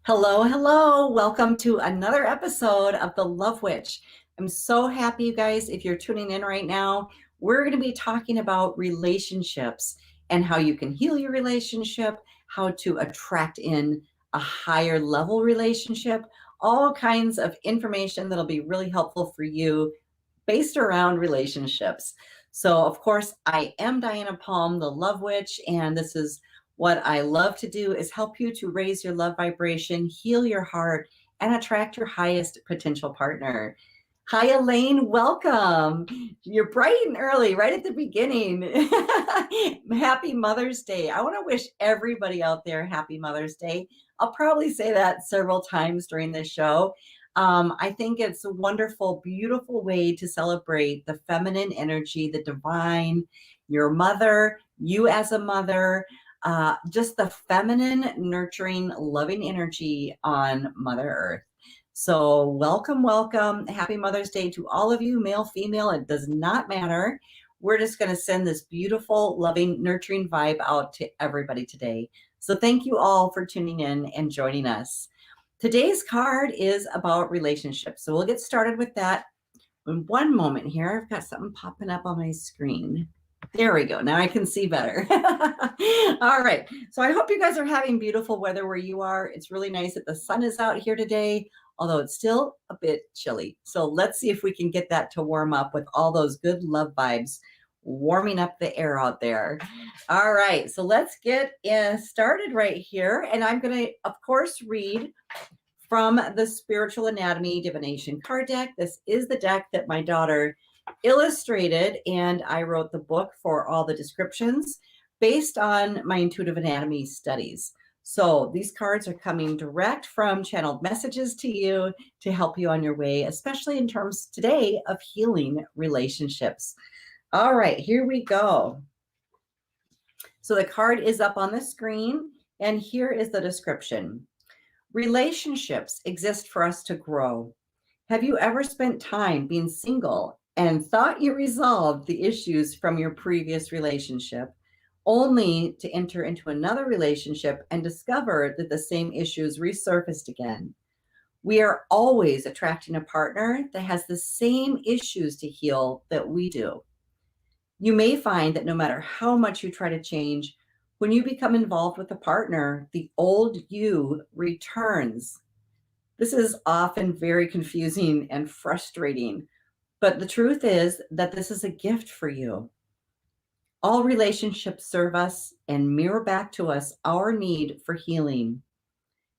Hello, hello. Welcome to another episode of The Love Witch. I'm so happy, you guys, if you're tuning in right now. We're going to be talking about relationships and how you can heal your relationship, how to attract in a higher level relationship, all kinds of information that'll be really helpful for you based around relationships. So, of course, I am Diana Palm, the Love Witch, and this is what I love to do is help you to raise your love vibration, heal your heart, and attract your highest potential partner. Hi, Elaine. Welcome. You're bright and early, right at the beginning. Happy Mother's Day. I want to wish everybody out there happy Mother's Day. I'll probably say that several times during this show. I think it's a wonderful, beautiful way to celebrate the feminine energy, the divine, your mother, you as a mother, just the feminine, nurturing, loving energy on Mother Earth. So welcome, welcome. Happy Mother's Day to all of you, male, female, it does not matter. We're just going to send this beautiful, loving, nurturing vibe out to everybody today. So thank you all for tuning in and joining us. Today's card is about relationships. So we'll get started with that in one moment here. I've got something popping up on my screen. There we go. Now I can see better. All right. So I hope you guys are having beautiful weather where you are. It's really nice that the sun is out here today, although it's still a bit chilly. So let's see if we can get that to warm up with all those good love vibes warming up the air out there. All right. So let's get started right here. And I'm going to, of course, read from the Spiritual Anatomy Divination card deck. This is the deck that my daughter illustrated, and I wrote the book for all the descriptions based on my intuitive anatomy studies. So these cards are coming direct from channeled messages to you to help you on your way, especially in terms today of healing relationships. All right, here we go. So the card is up on the screen, and here is the description. Relationships exist for us to grow. Have you ever spent time being single and thought you resolved the issues from your previous relationship, only to enter into another relationship and discover that the same issues resurfaced again? We are always attracting a partner that has the same issues to heal that we do. You may find that no matter how much you try to change, when you become involved with a partner, the old you returns. This is often very confusing and frustrating, but the truth is that this is a gift for you. All relationships serve us and mirror back to us our need for healing.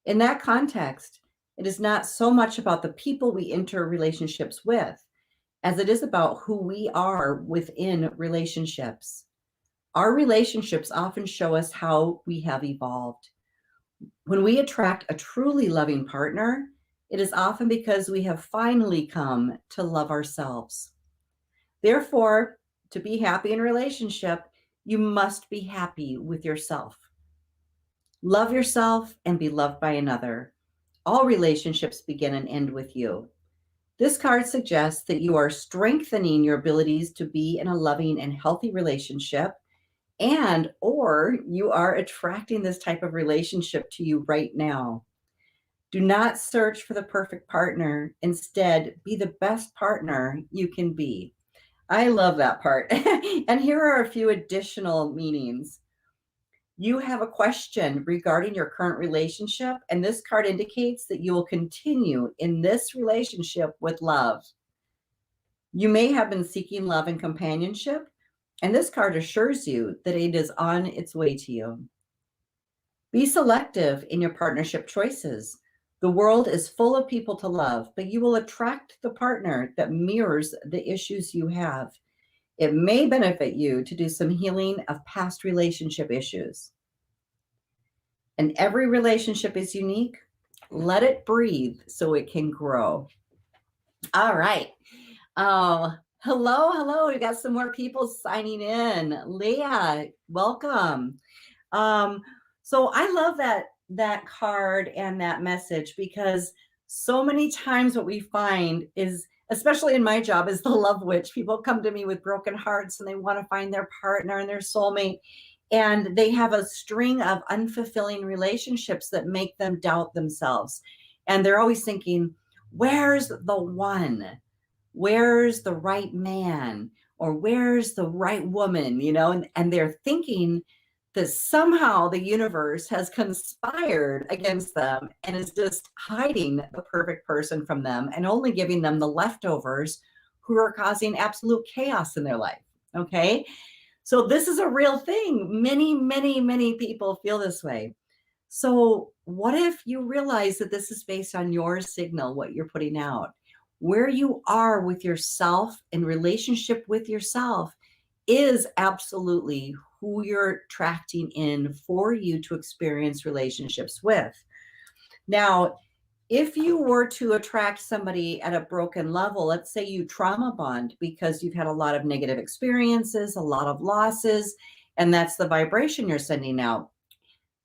In that context, it is not so much about the people we enter relationships with, as it is about who we are within relationships. Our relationships often show us how we have evolved. When we attract a truly loving partner, it is often because we have finally come to love ourselves. Therefore, to be happy in a relationship, you must be happy with yourself. Love yourself and be loved by another. All relationships begin and end with you. This card suggests that you are strengthening your abilities to be in a loving and healthy relationship, and or you are attracting this type of relationship to you right now. Do not search for the perfect partner. Instead, be the best partner you can be. I love that part. And here are a few additional meanings. You have a question regarding your current relationship, and this card indicates that you will continue in this relationship with love. You may have been seeking love and companionship, and this card assures you that it is on its way to you. Be selective in your partnership choices. The world is full of people to love, but you will attract the partner that mirrors the issues you have. It may benefit you to do some healing of past relationship issues. And every relationship is unique. Let it breathe so it can grow. All right. Hello. We got some more people signing in. Leah, welcome. So I love that card and that message, because so many times what we find is, especially in my job as the love witch, people come to me with broken hearts and they want to find their partner and their soulmate. And they have a string of unfulfilling relationships that make them doubt themselves. And they're always thinking, where's the one? Where's the right man? Or where's the right woman? And they're thinking that somehow the universe has conspired against them and is just hiding the perfect person from them and only giving them the leftovers who are causing absolute chaos in their life. Okay. So this is a real thing. Many, many, many people feel this way. So what if you realize that this is based on your signal, what you're putting out? Where you are with yourself in relationship with yourself is absolutely who you're attracting in for you to experience relationships with. Now, if you were to attract somebody at a broken level, let's say you trauma bond because you've had a lot of negative experiences, a lot of losses, and that's the vibration you're sending out.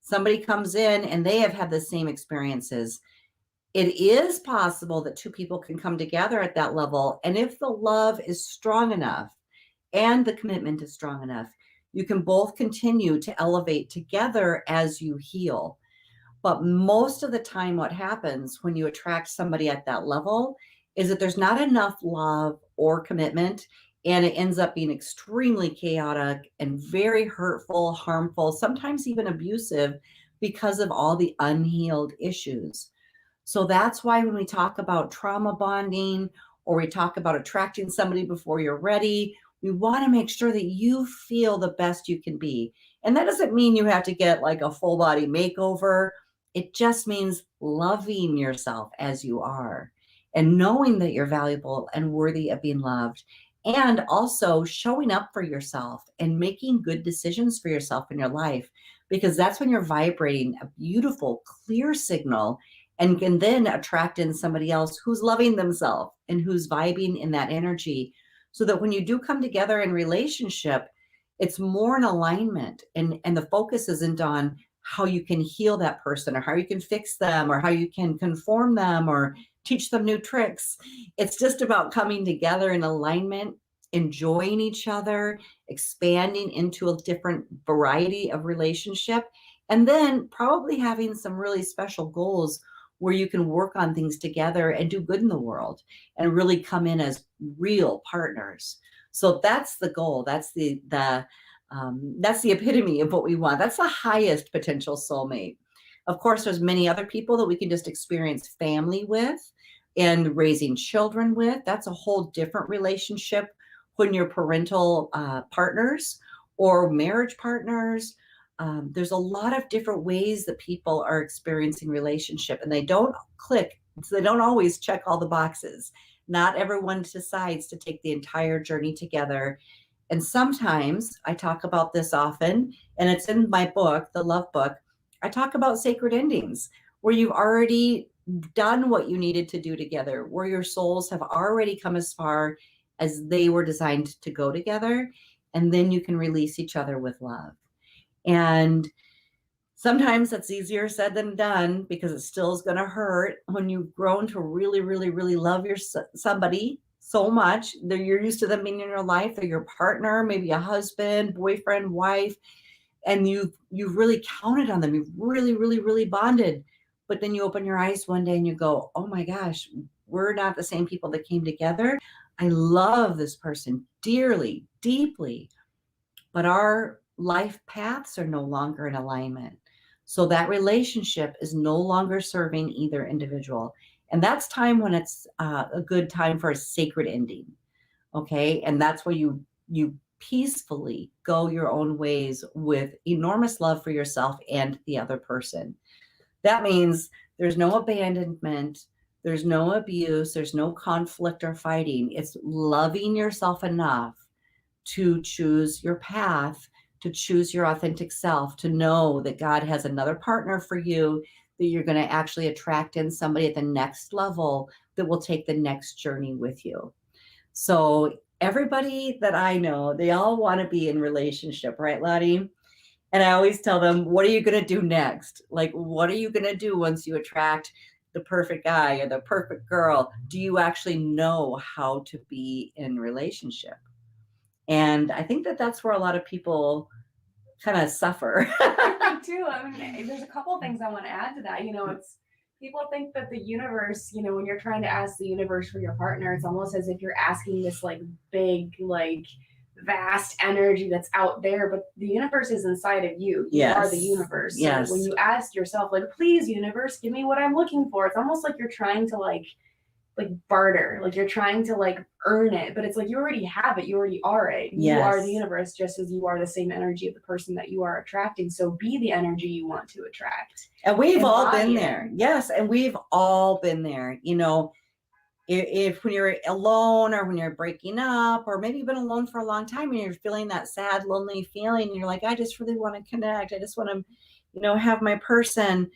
Somebody comes in and they have had the same experiences. It is possible that two people can come together at that level. And if the love is strong enough and the commitment is strong enough, you can both continue to elevate together as you heal. But most of the time, what happens when you attract somebody at that level is that there's not enough love or commitment, and it ends up being extremely chaotic and very hurtful, harmful, sometimes even abusive because of all the unhealed issues. So that's why when we talk about trauma bonding or we talk about attracting somebody before you're ready, we want to make sure that you feel the best you can be. And that doesn't mean you have to get like a full body makeover. It just means loving yourself as you are and knowing that you're valuable and worthy of being loved. And also showing up for yourself and making good decisions for yourself in your life, because that's when you're vibrating a beautiful, clear signal and can then attract in somebody else who's loving themselves and who's vibing in that energy, so that when you do come together in relationship, it's more in alignment, and the focus isn't on how you can heal that person or how you can fix them or how you can conform them or teach them new tricks. It's just about coming together in alignment, enjoying each other, expanding into a different variety of relationship, and then probably having some really special goals where you can work on things together and do good in the world and really come in as real partners. So that's the goal. That's the epitome of what we want. That's the highest potential soulmate. Of course, there's many other people that we can just experience family with and raising children with. That's a whole different relationship when you're parental partners or marriage partners. There's a lot of different ways that people are experiencing relationship, and they don't click. So they don't always check all the boxes. Not everyone decides to take the entire journey together. And sometimes I talk about this often, and it's in my book, the Love Book. I talk about sacred endings where you've already done what you needed to do together, where your souls have already come as far as they were designed to go together. And then you can release each other with love. And sometimes that's easier said than done because it still is going to hurt when you've grown to really, really, really love somebody so much that you're used to them being in your life. They're your partner, maybe a husband, boyfriend, wife, and you've really counted on them. You've really, really, really bonded. But then you open your eyes one day and you go, oh my gosh, we're not the same people that came together. I love this person dearly, deeply, but our life paths are no longer in alignment. So that relationship is no longer serving either individual. And that's time when it's a good time for a sacred ending. Okay. And that's where you peacefully go your own ways with enormous love for yourself and the other person. That means there's no abandonment, there's no abuse, there's no conflict or fighting. It's loving yourself enough to choose your path, to choose your authentic self, to know that God has another partner for you, that you're going to actually attract in somebody at the next level that will take the next journey with you. So everybody that I know, they all want to be in relationship, right, Lottie? And I always tell them, what are you going to do next? Like, what are you going to do once you attract the perfect guy or the perfect girl? Do you actually know how to be in relationship? And I think that that's where a lot of people kind of suffer. I think too. I mean, there's a couple of things I want to add to that. It's people think that the universe, when you're trying to ask the universe for your partner, it's almost as if you're asking this like big, like vast energy that's out there, but the universe is inside of you. You are the universe. Yes. So when you ask yourself, like, please, universe, give me what I'm looking for, it's almost like you're trying to like barter, like you're trying to like earn it, but it's like you already have it, you already are it. You are the universe, just as you are the same energy of the person that you are attracting. So be the energy you want to attract. And we've all been there. Yes, and we've all been there. If when you're alone or when you're breaking up, or maybe you've been alone for a long time and you're feeling that sad, lonely feeling, and you're like, I just really want to connect, I just want to have my person.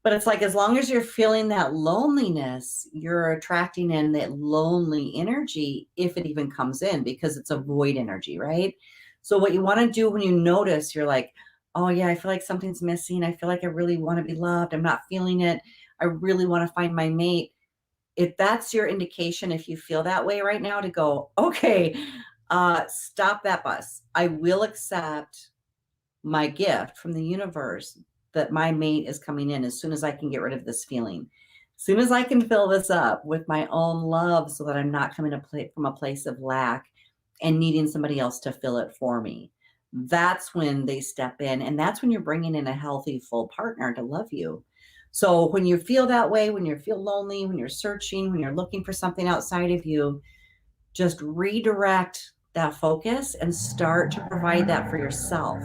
But it's like, as long as you're feeling that loneliness, you're attracting in that lonely energy, if it even comes in, because it's a void energy, right? So what you want to do when you notice, you're like, oh yeah, I feel like something's missing, I feel like I really want to be loved, I'm not feeling it, I really want to find my mate. If that's your indication, if you feel that way right now, to go, okay, stop that bus. I will accept my gift from the universe that my mate is coming in as soon as I can get rid of this feeling. As soon as I can fill this up with my own love, so that I'm not coming from a place of lack and needing somebody else to fill it for me. That's when they step in, and that's when you're bringing in a healthy, full partner to love you. So when you feel that way, when you feel lonely, when you're searching, when you're looking for something outside of you, just redirect that focus and start to provide that for yourself.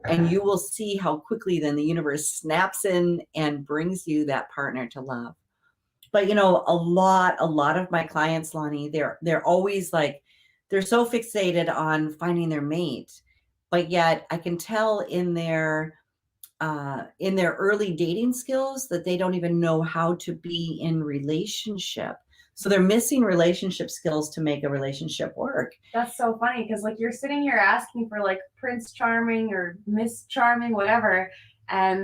And you will see how quickly then the universe snaps in and brings you that partner to love. But a lot of my clients, Lonnie, they're always like, they're so fixated on finding their mate, but yet I can tell in their early dating skills that they don't even know how to be in relationship. So they're missing relationship skills to make a relationship work. That's so funny, because like you're sitting here asking for like Prince Charming or Miss Charming, whatever, and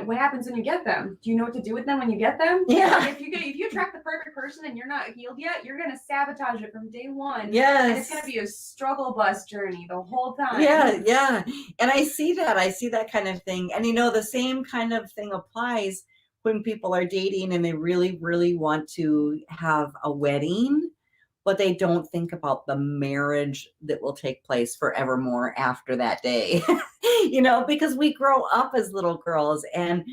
what happens when you get them? Do you know what to do with them when you get them? Yeah. If you attract the perfect person and you're not healed yet, you're gonna sabotage it from day one. Yes. And it's gonna be a struggle bus journey the whole time. Yeah. And I see that kind of thing. And the same kind of thing applies when people are dating and they really, really want to have a wedding, but they don't think about the marriage that will take place forevermore after that day. Because we grow up as little girls and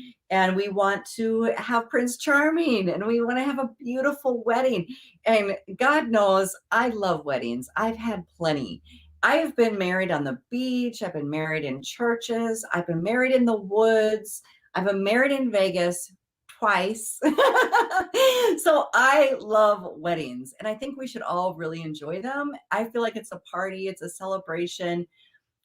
we want to have Prince Charming and we want to have a beautiful wedding. And God knows I love weddings. I've had plenty. I have been married on the beach. I've been married in churches. I've been married in the woods. I've been married in Vegas twice. So I love weddings, and I think we should all really enjoy them. I feel like it's a party, it's a celebration.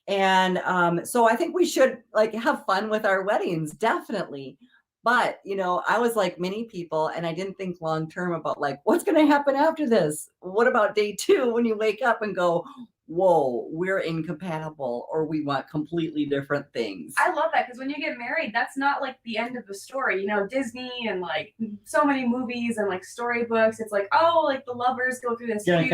And so I think we should like have fun with our weddings, definitely. But, I was like many people, and I didn't think long term about like, what's going to happen after this? What about day 2 when you wake up and go, whoa, we're incompatible, or we want completely different things? I love that, because when you get married, that's not like the end of the story. Disney and like so many movies and like storybooks, it's like, oh, like the lovers go through this huge,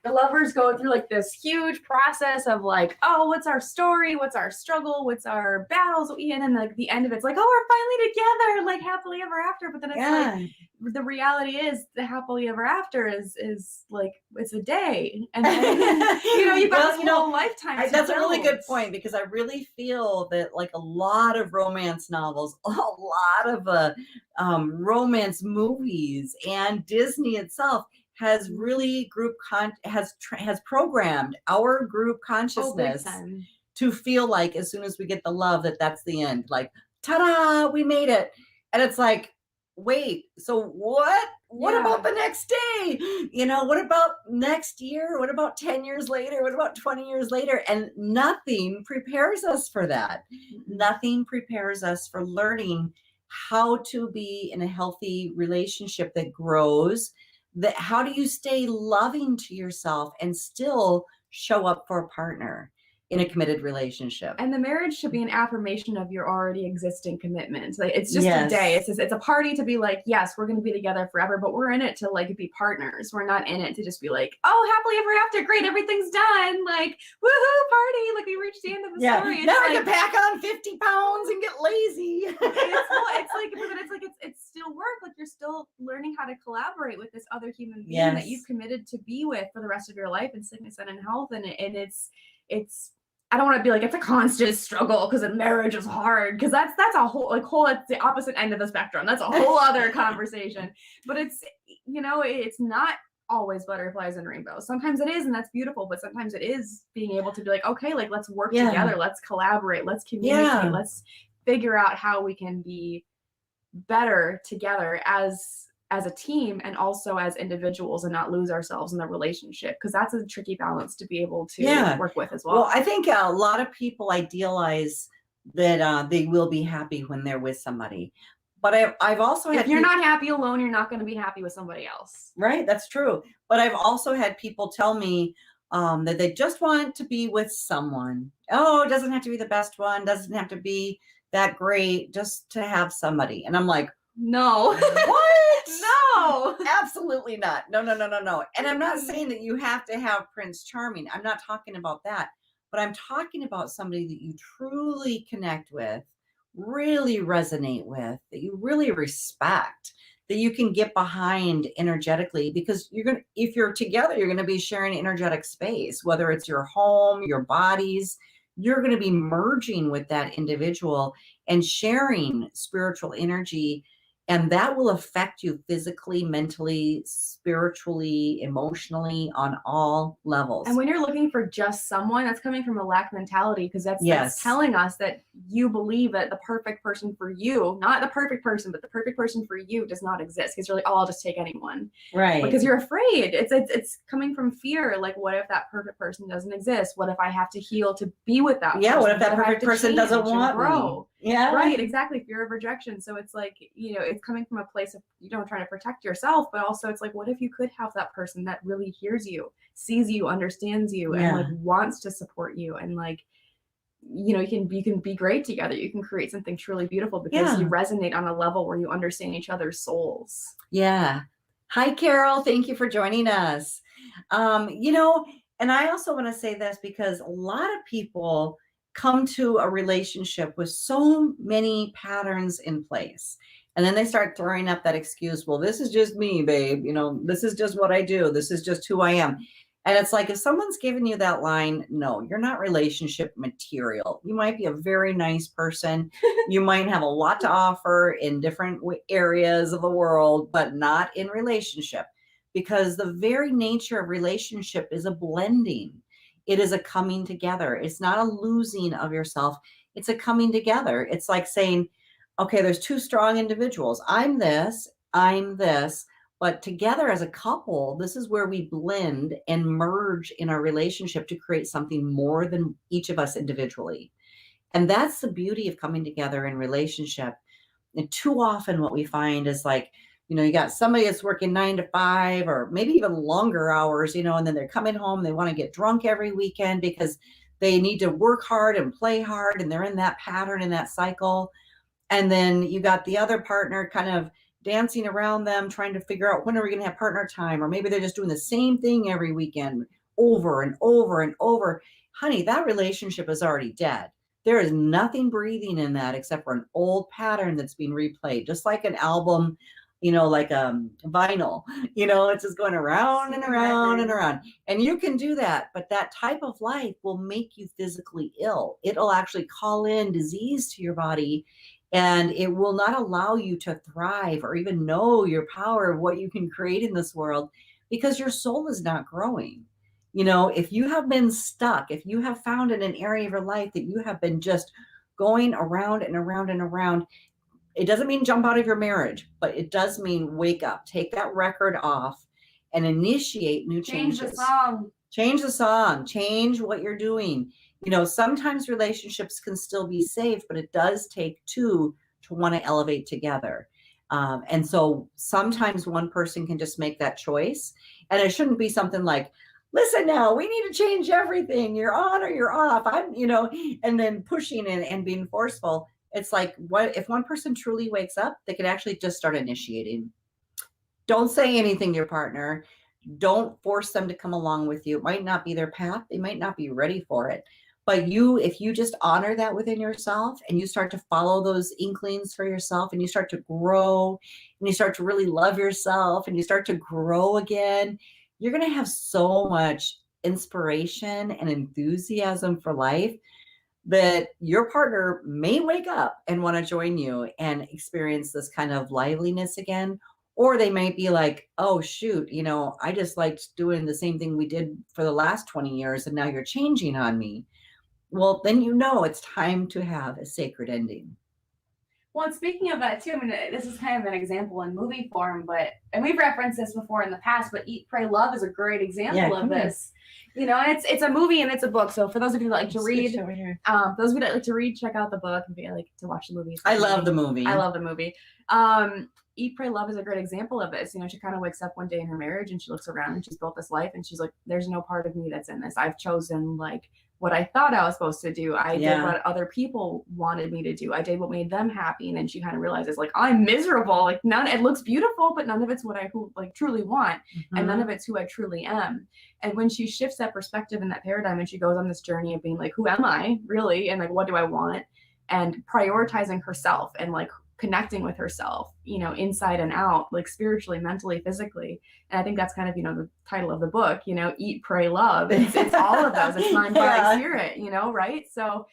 the lovers go through like this huge process of like, oh, what's our story? What's our struggle? What's our battles? And then like the end of it's like, oh, we're finally together, like happily ever after. But then it's like, the reality is the happily ever after is like, it's a day. And then, you've got this whole lifetime. That's a really good point, because I really feel that like a lot of romance novels, a lot of romance movies, and Disney itself has really has programmed our group consciousness to feel like as soon as we get the love, that's the end. Like, ta-da, we made it. And it's like, wait, so what about the next day? What about next year? What about 10 years later? What about 20 years later? And nothing prepares us for that. Nothing prepares us for learning how to be in a healthy relationship that grows. How do you stay loving to yourself and still show up for a partner? in a committed relationship. And the marriage should be an affirmation of your already existing commitments. Like, it's just a day. It's a party to be like, yes, we're going to be together forever, but we're in it to like be partners. We're not in it to just be like, oh, happily ever after, great, everything's done, like woohoo, party, like we reached the end of the story. It's now I can pack on 50 pounds and get lazy. It's still work. Like, you're still learning how to collaborate with this other human being that you've committed to be with for the rest of your life in sickness and in health. And it's I don't want to be like it's a constant struggle because a marriage is hard, because that's a whole it's the opposite end of the spectrum. That's a whole other conversation. But it's it's not always butterflies and rainbows. Sometimes it is, and that's beautiful, but sometimes it is being able to be like, okay, like let's work together, let's collaborate, let's communicate, let's figure out how we can be better together as a team and also as individuals, and not lose ourselves in the relationship, because that's a tricky balance to be able to work with as well. Well, I think a lot of people idealize that they will be happy when they're with somebody. But I've also had, if you're not happy alone, you're not going to be happy with somebody else. Right, that's true. But I've also had people tell me that they just want to be with someone. Oh, it doesn't have to be the best one, doesn't have to be that great, just to have somebody. And I'm like, no. What? No. Absolutely not. No. And I'm not saying that you have to have Prince Charming. I'm not talking about that. But I'm talking about somebody that you truly connect with, really resonate with, that you really respect, that you can get behind energetically, because if you're together, you're going to be sharing energetic space, whether it's your home, your bodies, you're going to be merging with that individual and sharing spiritual energy. And that will affect you physically, mentally, spiritually, emotionally, on all levels. And when you're looking for just someone, that's coming from a lack mentality, because that's telling us that you believe that the perfect person for you, not the perfect person, but the perfect person for you does not exist, because you're like, oh, I'll just take anyone. Right. Because you're afraid. It's coming from fear. Like, what if that perfect person doesn't exist? What if I have to heal to be with that person? What if that perfect person doesn't want me? Yeah. Right, exactly. Fear of rejection. So it's like, it's coming from a place of, trying to protect yourself, but also it's like, what if you could have that person that really hears you, sees you, understands you, and like wants to support you, and like, you can be great together. You can create something truly beautiful because you resonate on a level where you understand each other's souls. Yeah. Hi, Carol. Thank you for joining us. And I also want to say this, because a lot of people come to a relationship with so many patterns in place. And then they start throwing up that excuse, well, this is just me, babe. This is just what I do. This is just who I am. And it's like, if someone's giving you that line, no, you're not relationship material. You might be a very nice person. You might have a lot to offer in different areas of the world, but not in relationship, because the very nature of relationship is a blending. It is a coming together. It's not a losing of yourself. It's a coming together. It's like saying, okay, there's two strong individuals. I'm this, but together as a couple, this is where we blend and merge in our relationship to create something more than each of us individually. And that's the beauty of coming together in relationship. And too often what we find is like, you got somebody that's working 9 to 5 or maybe even longer hours, and then they're coming home, they want to get drunk every weekend because they need to work hard and play hard, and they're in that pattern, in that cycle. And then you got the other partner kind of dancing around them, trying to figure out when are we going to have partner time, or maybe they're just doing the same thing every weekend over and over and over. Honey, that relationship is already dead. There is nothing breathing in that except for an old pattern that's being replayed, just like an album, like vinyl, it's just going around and around and around. And you can do that, but that type of life will make you physically ill. It'll actually call in disease to your body, and it will not allow you to thrive or even know your power of what you can create in this world, because your soul is not growing. If you have been stuck, if you have found in an area of your life that you have been just going around and around and around, it doesn't mean jump out of your marriage, but it does mean wake up, take that record off, and initiate new changes. Change the song. Change the song. Change what you're doing. Sometimes relationships can still be safe, but it does take two to want to elevate together. And so sometimes one person can just make that choice. And it shouldn't be something like, listen now, we need to change everything. You're on or you're off. I'm, and then pushing and being forceful. It's like, what if one person truly wakes up, they could actually just start initiating. Don't say anything to your partner. Don't force them to come along with you. It might not be their path. They might not be ready for it. But if you just honor that within yourself and you start to follow those inklings for yourself and you start to grow and you start to really love yourself and you start to grow again, you're going to have so much inspiration and enthusiasm for life that your partner may wake up and want to join you and experience this kind of liveliness again. Or they might be like, oh, shoot, I just liked doing the same thing we did for the last 20 years, and now you're changing on me. Well, then it's time to have a sacred ending. Well, and speaking of that, too, I mean, this is kind of an example in movie form, and we've referenced this before in the past, but Eat, Pray, Love is a great example of this. And it's a movie and it's a book. So for those of you that like to read, those of you that like to read, check out the book. If you like to watch the movie. I love the movie. I love the movie. Eat, Pray, Love is a great example of this. She kind of wakes up one day in her marriage and she looks around and she's built this life and she's like, there's no part of me that's in this. I've chosen like what I thought I was supposed to do. I did what other people wanted me to do. I did what made them happy. And then she kind of realizes like, I'm miserable. Like it looks beautiful, but none of it's what I truly want. Mm-hmm. And none of it's who I truly am. And when she shifts that perspective and that paradigm and she goes on this journey of being like, who am I really? And like, what do I want? And prioritizing herself and like connecting with herself, inside and out, like spiritually, mentally, physically. And I think that's kind of, the title of the book, Eat, Pray, Love. It's all of those. It's mind, body, spirit, right? So,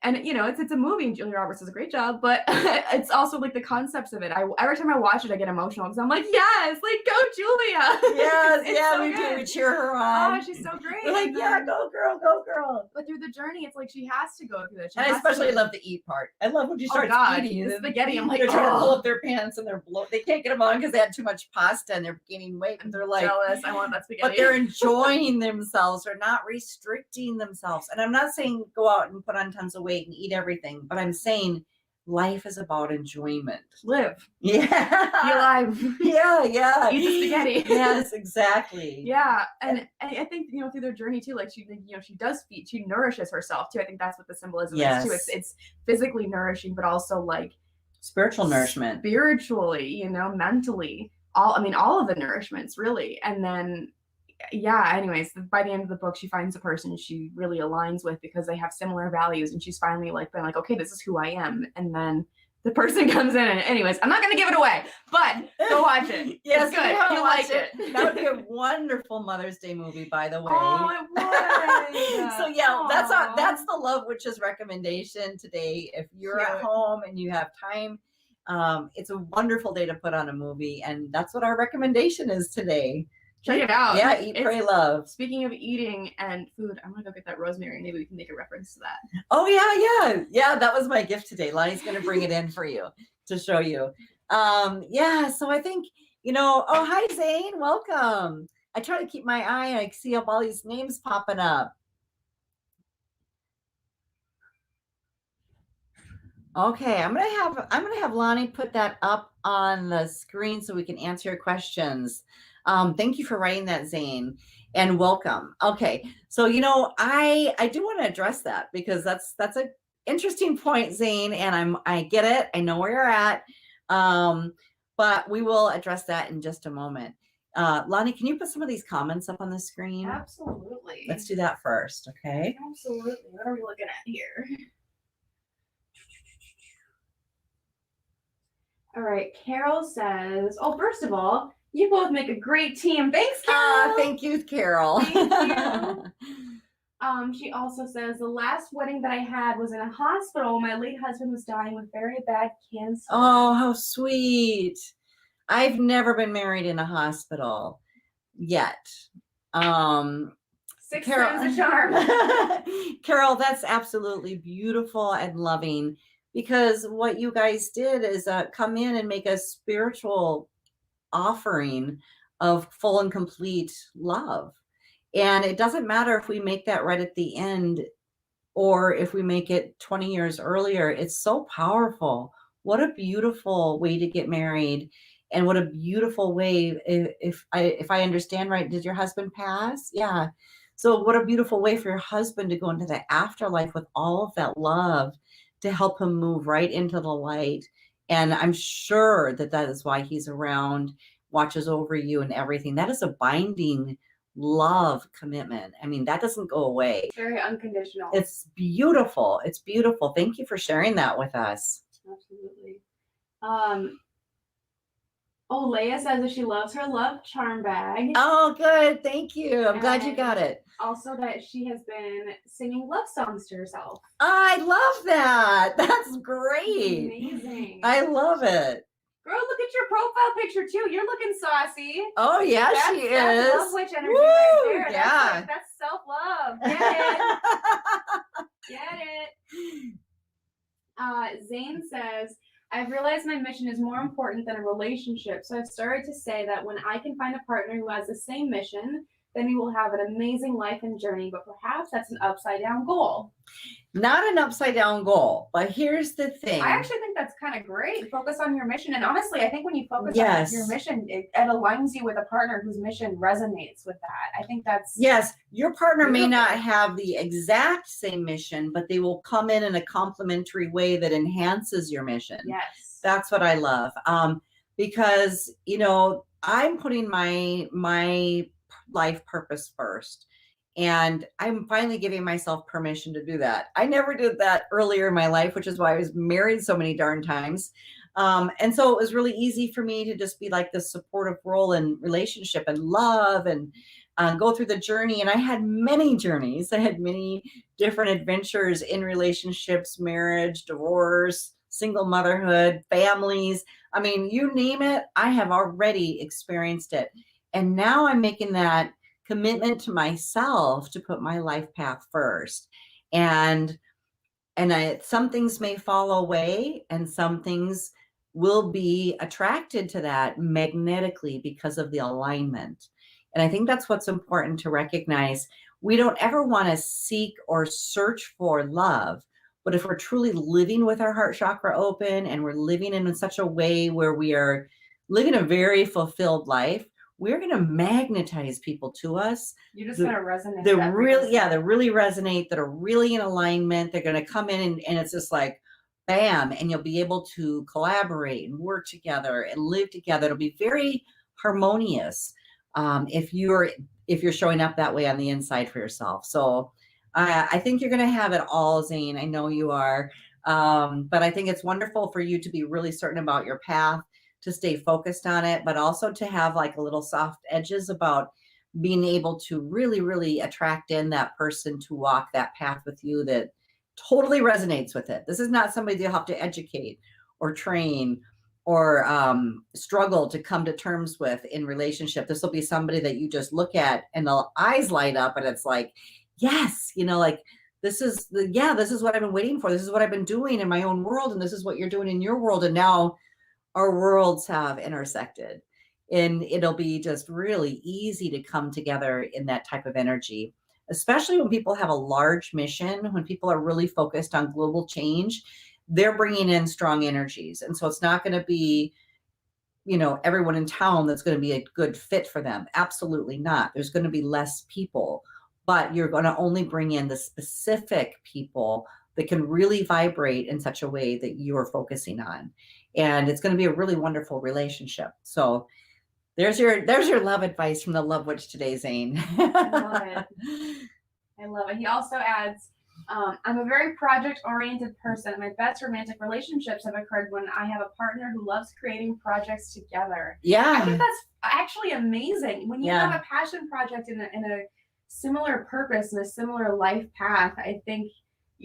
and it's a movie and Julia Roberts does a great job, but it's also like the concepts of it. Every time I watch it, I get emotional because I'm like, yes, like go Julia. Yes, we do. We cheer her on. Oh, she's so great. We're like, go girl, go girl. But through the journey, it's like she has to go through that. And I especially love the eat part. I love when she starts eating the spaghetti. I'm like, they're trying to pull up their pants and they can't get them on because they had too much pasta and they're gaining weight. And they're like, jealous. I want that spaghetti. But they're enjoying themselves. They're not restricting themselves. And I'm not saying go out and put on tons of weight and eat everything. But I'm saying life is about enjoyment. Live. Yeah. Be alive. Yeah. Eat the spaghetti. Yes, exactly. Yeah. And I think, through their journey too, like she does feed, she nourishes herself too. I think that's what the symbolism is too. It's physically nourishing, but also like spiritual nourishment. Spiritually, mentally. All of the nourishments really. And then anyways, by the end of the book, she finds a person she really aligns with because they have similar values, and she's finally like been like, okay, this is who I am. And then the person comes in, and anyways, I'm not going to give it away, but go watch it. Yes, it's good. You like it. That would be a wonderful Mother's Day movie, by the way. Oh, it would. So that's the Love Witch's recommendation today. If you're at home and you have time, it's a wonderful day to put on a movie, and that's what our recommendation is today. Check it out. Yeah, Eat, Pray, Love. Speaking of eating and food, I'm going to go get that rosemary. Maybe we can make a reference to that. Oh, yeah. Yeah, that was my gift today. Lonnie's going to bring it in for you to show you. So I think, oh, hi, Zane. Welcome. I try to keep my eye. I see all these names popping up. Okay, I'm gonna have Lonnie put that up on the screen so we can answer your questions. Thank you for writing that, Zane, and welcome. Okay, so I do want to address that because that's an interesting point, Zane, and I get it. I know where you're at, but we will address that in just a moment. Lonnie, can you put some of these comments up on the screen? Absolutely. Let's do that first, okay? Absolutely. What are we looking at here? All right, Carol says, first of all, you both make a great team. Thanks, Carol. Thank you, Carol. Thank you. She also says, the last wedding that I had was in a hospital. My late husband was dying with very bad cancer. Oh, how sweet. I've never been married in a hospital yet. Six times a charm. Carol, that's absolutely beautiful and loving. Because what you guys did is come in and make a spiritual offering of full and complete love. And it doesn't matter if we make that right at the end or if we make it 20 years earlier. It's so powerful. What a beautiful way to get married. And what a beautiful way, if I understand right, did your husband pass? Yeah. So what a beautiful way for your husband to go into the afterlife with all of that love to help him move right into the light. And I'm sure that that is why he's around, watches over you and everything. That is a binding love commitment. I mean, that doesn't go away. It's very unconditional. It's beautiful. It's beautiful. Thank you for sharing that with us. Absolutely. Oh, Leia says that she loves her love charm bag. Oh, good. Thank you. I'm glad you got it. Also that she has been singing love songs to herself. I love that. That's great. Amazing. I love it. Girl, look at your profile picture too. You're looking saucy. Oh yeah, she is. That's love witch energy right there. Yeah. That's self-love. Get it. Get it. Zane says, I've realized my mission is more important than a relationship, so I've started to say that when I can find a partner who has the same mission, then we will have an amazing life and journey, but perhaps that's an upside down goal. Not an upside down goal, but here's the thing. I actually think that's kind of great. Focus on your mission. And honestly, I think when you focus on your mission, it aligns you with a partner whose mission resonates with that. I think that's... Yes, your partner may not have the exact same mission, but they will come in a complementary way that enhances your mission. Yes. That's what I love. Because, you know, I'm putting my life purpose first. And I'm finally giving myself permission to do that. I never did that earlier in my life, which is why I was married so many darn times. And so it was really easy for me to just be like this supportive role in relationship and love and go through the journey. And I had many journeys. I had many different adventures in relationships, marriage, divorce, single motherhood, families. I mean, you name it, I have already experienced it. And now I'm making that commitment to myself to put my life path first. And some things may fall away and some things will be attracted to that magnetically because of the alignment. And I think that's what's important to recognize. We don't ever want to seek or search for love, but if we're truly living with our heart chakra open and we're living in such a way where we are living a very fulfilled life, we're going to magnetize people to us. You're just going to resonate. They really resonate, that are really in alignment. They're going to come in and it's just like, bam, and you'll be able to collaborate and work together and live together. It'll be very harmonious if you're showing up that way on the inside for yourself. So I think you're going to have it all, Zane. I know you are. But I think it's wonderful for you to be really certain about your path, to stay focused on it, but also to have like a little soft edges about being able to really, really attract in that person to walk that path with you that totally resonates with it. This is not somebody you'll have to educate or train or struggle to come to terms with in relationship. This will be somebody that you just look at and the eyes light up and it's like, yes, you know, like this is what I've been waiting for. This is what I've been doing in my own world. And this is what you're doing in your world. And now our worlds have intersected, and it'll be just really easy to come together in that type of energy, especially when people have a large mission, when people are really focused on global change, they're bringing in strong energies. And so it's not going to be, you know, everyone in town that's going to be a good fit for them. Absolutely not. There's going to be less people, but you're going to only bring in the specific people that can really vibrate in such a way that you're focusing on. And it's going to be a really wonderful relationship. So there's your love advice from the Love Witch today, Zane. I love it. He also adds, I'm a very project-oriented person. My best romantic relationships have occurred when I have a partner who loves creating projects together. Yeah. I think that's actually amazing. When you have a passion project in a similar purpose and a similar life path, I think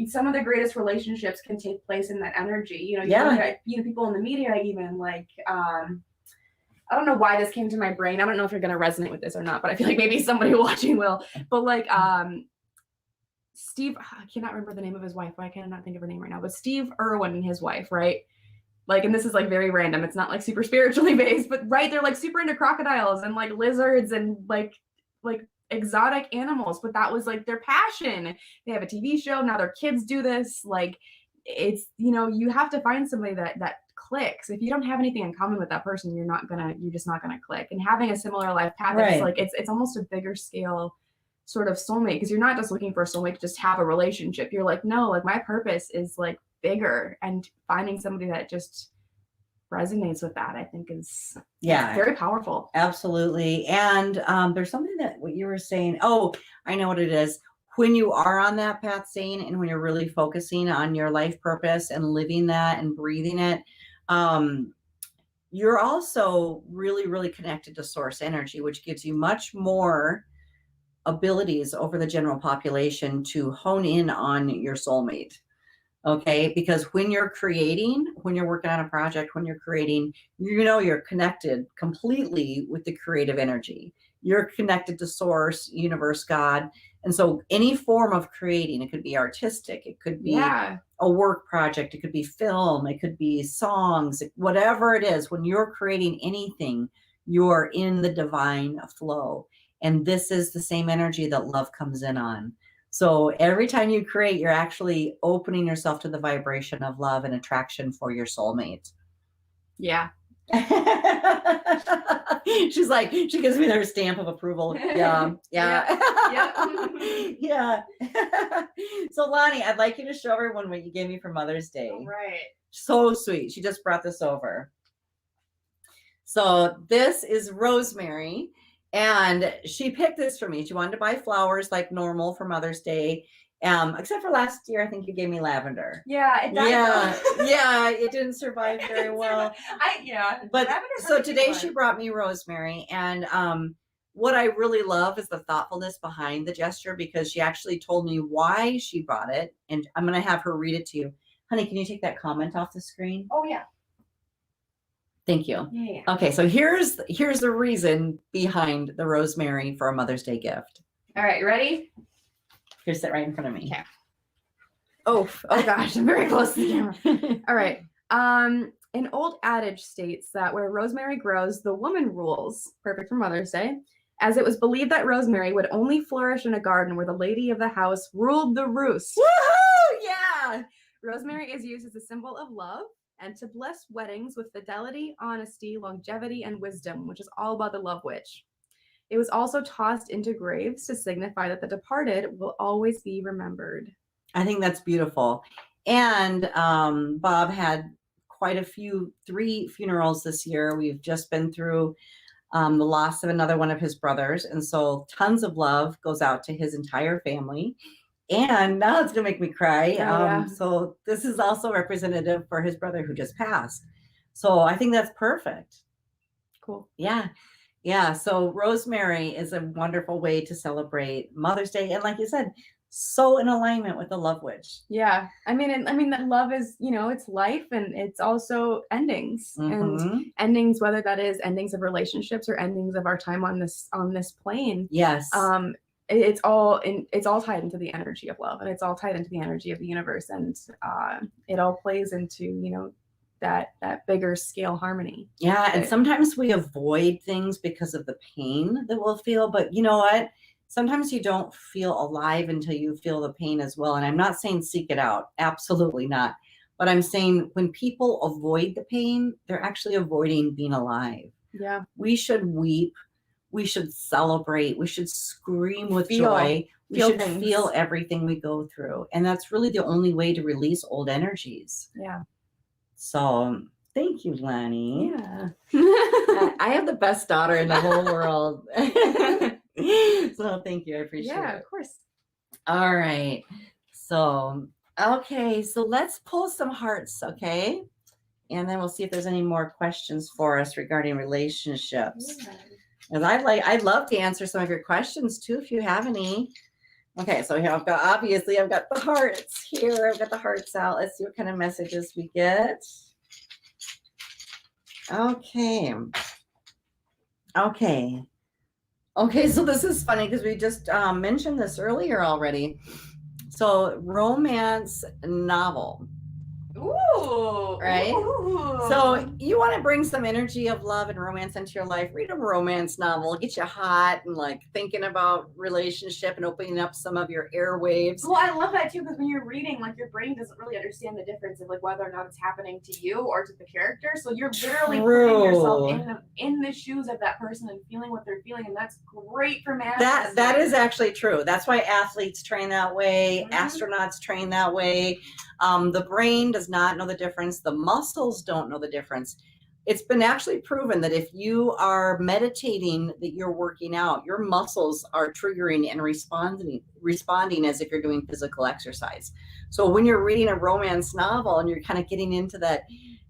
some of the greatest relationships can take place in that energy. You know, you look at, people in the media, even like, I don't know why this came to my brain. I don't know if you're going to resonate with this or not, but I feel like maybe somebody watching will. But like Steve, I cannot remember the name of his wife. Why can I not think of her name right now? But Steve Irwin and his wife, right? Like, and this is like very random. It's not like super spiritually based, but right, they're like super into crocodiles and like lizards and like exotic animals, but that was like their passion. They have a TV show now, their kids do this. Like, it's, you know, you have to find somebody that click. So if you don't have anything in common with that person, you're just not gonna click. And having a similar life path, Right. it's like it's almost a bigger scale sort of soulmate, because you're not just looking for a soulmate to just have a relationship. You're like, no, like my purpose is like bigger, and finding somebody that just resonates with that, I think is very powerful. Absolutely. And there's something that what you were saying. Oh, I know what it is. When you are on that path, Zane, and when you're really focusing on your life purpose and living that and breathing it, you're also really, really connected to source energy, which gives you much more abilities over the general population to hone in on your soulmate. Okay, because when you're creating, when you're working on a project, when you're creating, you're connected completely with the creative energy. You're connected to source, universe, God. And so any form of creating, it could be artistic, it could be a work project, it could be film, it could be songs, whatever it is. When you're creating anything, you're in the divine flow. And this is the same energy that love comes in on. So every time you create, you're actually opening yourself to the vibration of love and attraction for your soulmate. Yeah. She's like, she gives me her stamp of approval. Yeah. So Lonnie, I'd like you to show everyone what you gave me for Mother's Day. All right. So sweet. She just brought this over. So this is Rosemary. And she picked this for me. She wanted to buy flowers like normal for Mother's Day. Except for last year, I think you gave me lavender. Yeah, it died. Yeah, it didn't survive very well. But so today she brought me rosemary, and what I really love is the thoughtfulness behind the gesture, because she actually told me why she bought it, and I'm going to have her read it to you. Honey, can you take that comment off the screen? Oh yeah. Thank you. Yeah. Okay, so here's the reason behind the rosemary for a Mother's Day gift. All right, you ready? Here, sit right in front of me. Okay. Oh gosh, I'm very close to the camera. All right. An old adage states that where rosemary grows, the woman rules. Perfect for Mother's Day, as it was believed that rosemary would only flourish in a garden where the lady of the house ruled the roost. Woohoo! Yeah. Rosemary is used as a symbol of love and to bless weddings with fidelity, honesty, longevity, and wisdom, which is all about the love witch. It was also tossed into graves to signify that the departed will always be remembered. I think that's beautiful. And Bob had quite a few, 3 funerals this year. We've just been through the loss of another one of his brothers. And so tons of love goes out to his entire family. And now it's going to make me cry. So this is also representative for his brother who just passed. So I think that's perfect. Cool. Yeah. Yeah. So rosemary is a wonderful way to celebrate Mother's Day. And like you said, so in alignment with the love witch. Yeah. I mean that love is, it's life, and it's also endings. And endings, whether that is endings of relationships or endings of our time on this plane. Yes. It's all tied into the energy of love, and it's all tied into the energy of the universe, and it all plays into that bigger scale harmony. Yeah, and sometimes we avoid things because of the pain that we'll feel, but you know what? Sometimes you don't feel alive until you feel the pain as well. And I'm not saying seek it out, absolutely not. But I'm saying when people avoid the pain, they're actually avoiding being alive. Yeah. We should weep. We should celebrate. We should scream with joy. We should feel everything we go through. And that's really the only way to release old energies. Yeah. So thank you, Lanny. Yeah. I have the best daughter in the whole world. So thank you. I appreciate it. Yeah, of course. All right. So, okay. So let's pull some hearts. Okay. And then we'll see if there's any more questions for us regarding relationships. Yeah. And I'd love to answer some of your questions too, if you have any. Okay, so here I've got the hearts here. I've got the hearts out. Let's see what kind of messages we get. Okay, so this is funny because we just mentioned this earlier already. So romance novel. Ooh. Right? Ooh. So you want to bring some energy of love and romance into your life. Read a romance novel, get you hot and like thinking about relationship and opening up some of your airwaves. Well, I love that too, because when you're reading, like your brain doesn't really understand the difference of like whether or not it's happening to you or to the character. So you're literally putting yourself in the shoes of that person and feeling what they're feeling, and that's great for manifesting. That is actually true. That's why athletes train that way, astronauts train that way. The brain does not know the difference. The muscles don't know the difference. It's been actually proven that if you are meditating, that you're working out, your muscles are triggering and responding as if you're doing physical exercise. So when you're reading a romance novel and you're kind of getting into that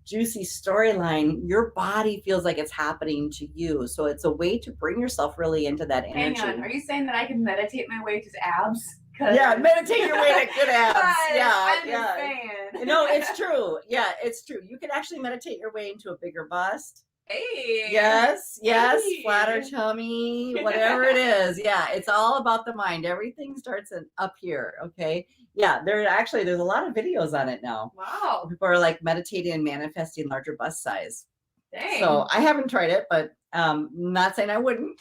juicy storyline, your body feels like it's happening to you. So it's a way to bring yourself really into that energy. Hang on, are you saying that I can meditate my way to abs? Yeah, meditate your way to good abs. I'm just saying. No, it's true. Yeah, it's true. You can actually meditate your way into a bigger bust. Hey. Yes, hey. Flatter tummy, whatever it is. Yeah, it's all about the mind. Everything starts up here, okay? Yeah, there's a lot of videos on it now. Wow. People are like meditating and manifesting larger bust size. Dang. So I haven't tried it, but not saying I wouldn't.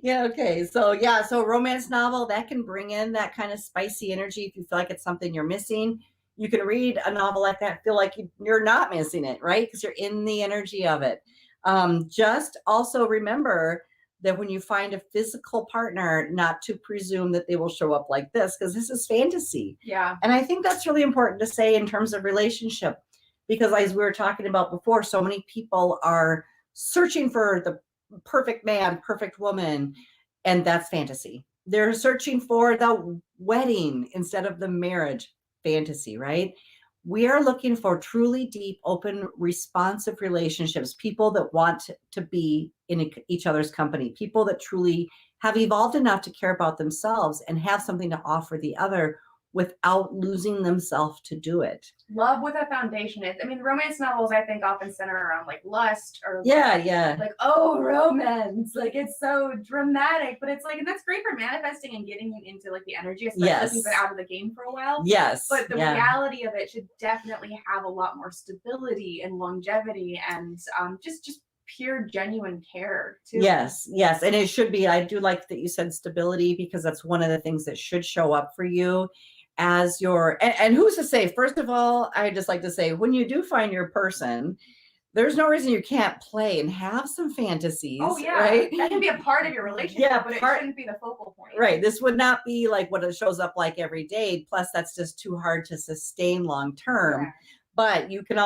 Yeah, okay. So romance novel, that can bring in that kind of spicy energy. If you feel like it's something you're missing, you can read a novel like that, feel like you're not missing it, right? Because you're in the energy of it. Just also remember that when you find a physical partner, not to presume that they will show up like this, because this is fantasy. Yeah. And I think that's really important to say in terms of relationship, because as we were talking about before, so many people are searching for the perfect man, perfect woman, and that's fantasy. They're searching for the wedding instead of the marriage, fantasy, right? We are looking for truly deep, open, responsive relationships, people that want to be in each other's company, people that truly have evolved enough to care about themselves and have something to offer the other without losing themselves to do it. Love with a foundation. Romance novels, I think, often center around like lust or like, oh, romance. Like it's so dramatic, but it's like, and that's great for manifesting and getting you into like the energy, especially if you've been out of the game for a while. Yes. But the reality of it should definitely have a lot more stability and longevity and just pure genuine care too. Yes. And it should be. I do like that you said stability, because that's one of the things that should show up for you as your, and who's to say, first of all, I just like to say, when you do find your person, there's no reason you can't play and have some fantasies. Oh yeah, right? That can be a part of your relationship, but it shouldn't be the focal point. Right. This would not be like what it shows up like every day. Plus, that's just too hard to sustain long term. Yeah. But you can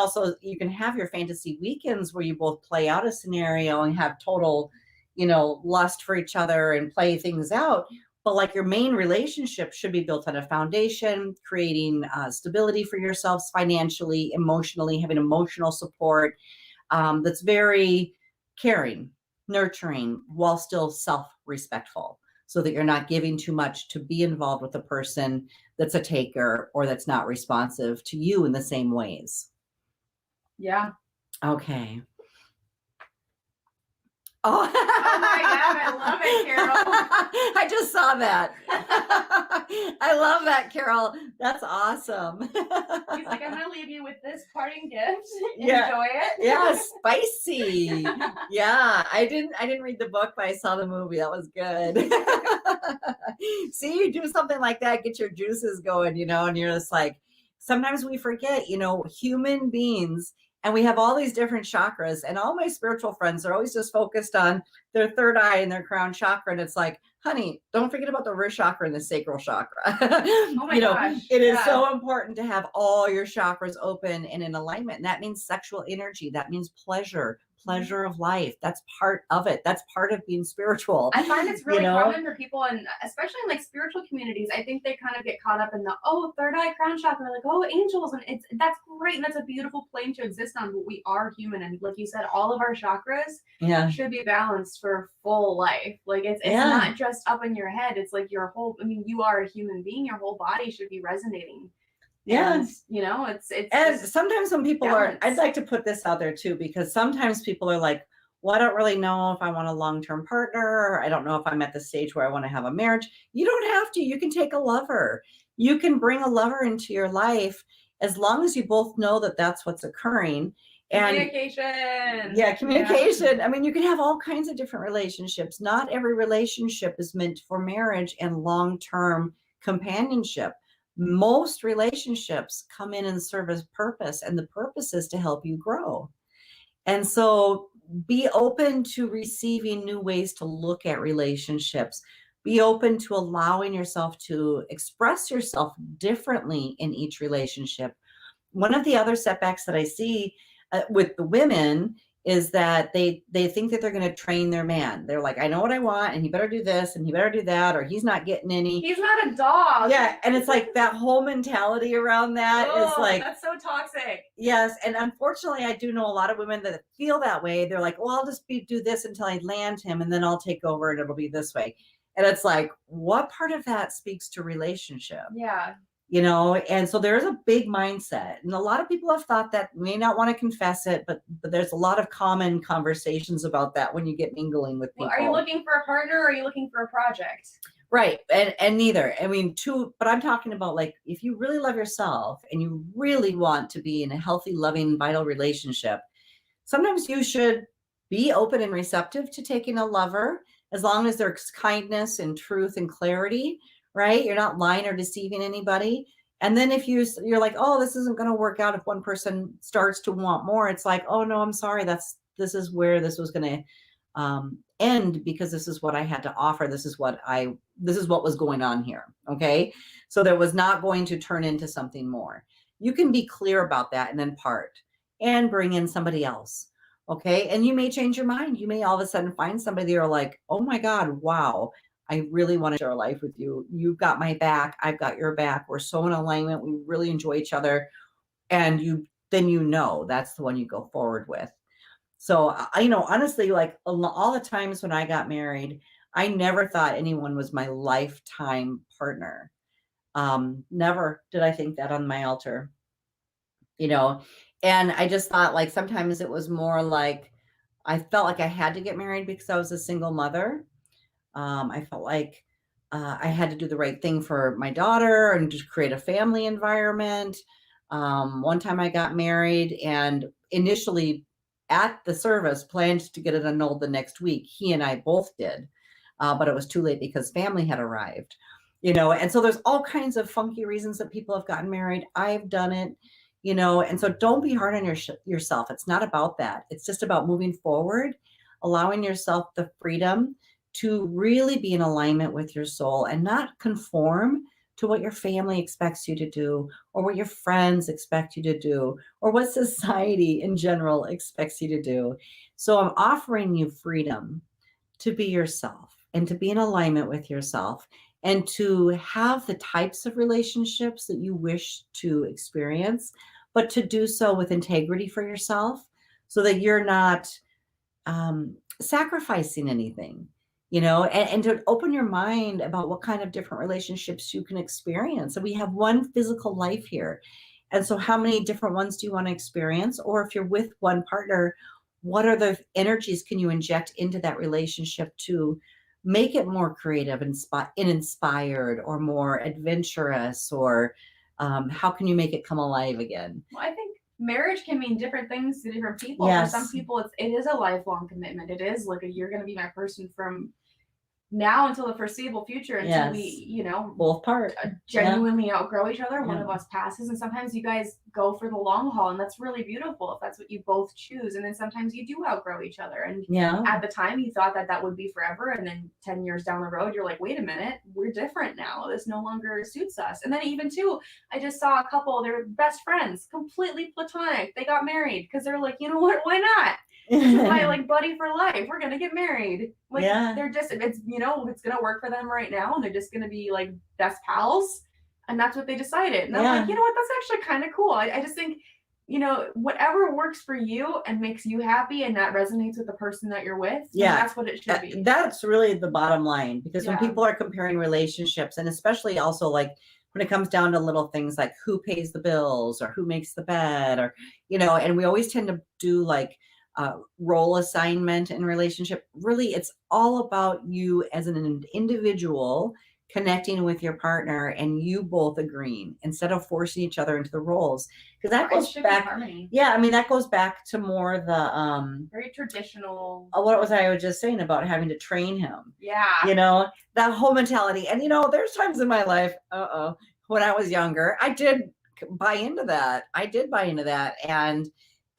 have your fantasy weekends where you both play out a scenario and have total, lust for each other and play things out. But like your main relationship should be built on a foundation, creating stability for yourselves financially, emotionally, having emotional support that's very caring, nurturing, while still self-respectful, so that you're not giving too much to be involved with a person that's a taker or that's not responsive to you in the same ways. Yeah. Okay. Oh my God, I love it, Carol. I just saw that. I love that, Carol. That's awesome. He's like, I'm going to leave you with this parting gift. Enjoy it. Yeah, spicy. Yeah, I didn't read the book, but I saw the movie. That was good. See, you do something like that, get your juices going, and you're just like, sometimes we forget, human beings, and we have all these different chakras, and all my spiritual friends are always just focused on their third eye and their crown chakra. And it's like, honey, don't forget about the root chakra and the sacral chakra. Oh my gosh. It is so important to have all your chakras open and in alignment. And that means sexual energy. That means pleasure of life. That's part of it. That's part of being spiritual. I find it's really common for people, and especially in like spiritual communities, I think they kind of get caught up in the, third eye, crown chakra, like, angels. And that's great. And that's a beautiful plane to exist on, but we are human. And like you said, all of our chakras should be balanced for full life. Like it's not just up in your head. It's like your whole, you are a human being. Your whole body should be resonating. Yeah. And, it's and sometimes when people I'd like to put this out there too, because sometimes people are like, well, I don't really know if I want a long-term partner, or I don't know if I'm at the stage where I want to have a marriage. You don't have to. You can take a lover. You can bring a lover into your life as long as you both know that that's what's occurring. And communication. Yeah, communication. Yeah. I mean, you can have all kinds of different relationships. Not every relationship is meant for marriage and long-term companionship. Most relationships come in and serve a purpose, and the purpose is to help you grow. And so be open to receiving new ways to look at relationships. Be open to allowing yourself to express yourself differently in each relationship. One of the other setbacks that I see with the women is that they think that they're going to train their man. They're like, I know what I want, and he better do this, and he better do that, or he's not getting any. He's not a dog. Yeah, and it's like that whole mentality around that is like, that's so toxic. Yes, and unfortunately, I do know a lot of women that feel that way. They're like, well, I'll just do this until I land him, and then I'll take over, and it'll be this way. And it's like, what part of that speaks to relationship? Yeah. You know, and so there's a big mindset, and a lot of people have thought that, may not want to confess it, but there's a lot of common conversations about that when you get mingling with people. Well, are you looking for a partner, or are you looking for a project? Right, and neither. I mean, but I'm talking about, like, if you really love yourself and you really want to be in a healthy, loving, vital relationship, sometimes you should be open and receptive to taking a lover, as long as there's kindness and truth and clarity. Right? You're not lying or deceiving anybody. And then if you're like, oh, this isn't going to work out, if one person starts to want more, it's like, oh no, I'm sorry. This is where this was going to end, because this is what I had to offer. This is what was going on here. Okay. So that was not going to turn into something more. You can be clear about that and then part and bring in somebody else. Okay. And you may change your mind. You may all of a sudden find somebody that you're like, oh my God, wow, I really want to share a life with you. You've got my back. I've got your back. We're so in alignment. We really enjoy each other. And then that's the one you go forward with. So, honestly, like all the times when I got married, I never thought anyone was my lifetime partner. Never did I think that on my altar, and I just thought, like, sometimes it was more like I felt like I had to get married because I was a single mother. I felt like I had to do the right thing for my daughter and just create a family environment. One time I got married, and initially at the service planned to get it annulled the next week. He and I both did, but it was too late because family had arrived, and so there's all kinds of funky reasons that people have gotten married. I've done it, and so don't be hard on yourself. It's not about that. It's just about moving forward, allowing yourself the freedom to really be in alignment with your soul and not conform to what your family expects you to do, or what your friends expect you to do, or what society in general expects you to do. So I'm offering you freedom to be yourself and to be in alignment with yourself, and to have the types of relationships that you wish to experience, but to do so with integrity for yourself, so that you're not sacrificing anything. And to open your mind about what kind of different relationships you can experience. So we have one physical life here. And so how many different ones do you want to experience? Or if you're with one partner, what are the energies can you inject into that relationship to make it more creative and inspired, or more adventurous, or how can you make it come alive again? Well, I think marriage can mean different things to different people. Yes. For some people, it is a lifelong commitment. It is like you're going to be my person from now until the foreseeable future, until we, both part genuinely outgrow each other. One of us passes, and sometimes you guys go for the long haul, and that's really beautiful if that's what you both choose. And then sometimes you do outgrow each other, and at the time you thought that would be forever, and then 10 years down the road you're like, wait a minute, we're different now. This no longer suits us. And then even too, I just saw a couple, they're best friends, completely platonic. They got married because they're like, you know what, why not? This is my buddy for life. We're gonna get married. They're just, it's it's gonna work for them right now, and they're just gonna be like best pals, and that's what they decided. And I'm like, you know what, that's actually kind of cool. I just think, whatever works for you and makes you happy, and that resonates with the person that you're with, that's what it should be. That's really the bottom line, because when people are comparing relationships, and especially also like when it comes down to little things like who pays the bills or who makes the bed, or and we always tend to do role assignment in relationship. Really, it's all about you as an individual connecting with your partner and you both agreeing instead of forcing each other into the roles. Because that goes back. Yeah, I mean, that goes back to more the very traditional. What was I just saying about having to train him? Yeah. You know, that whole mentality. And, you know, there's times in my life, when I was younger, I did buy into that.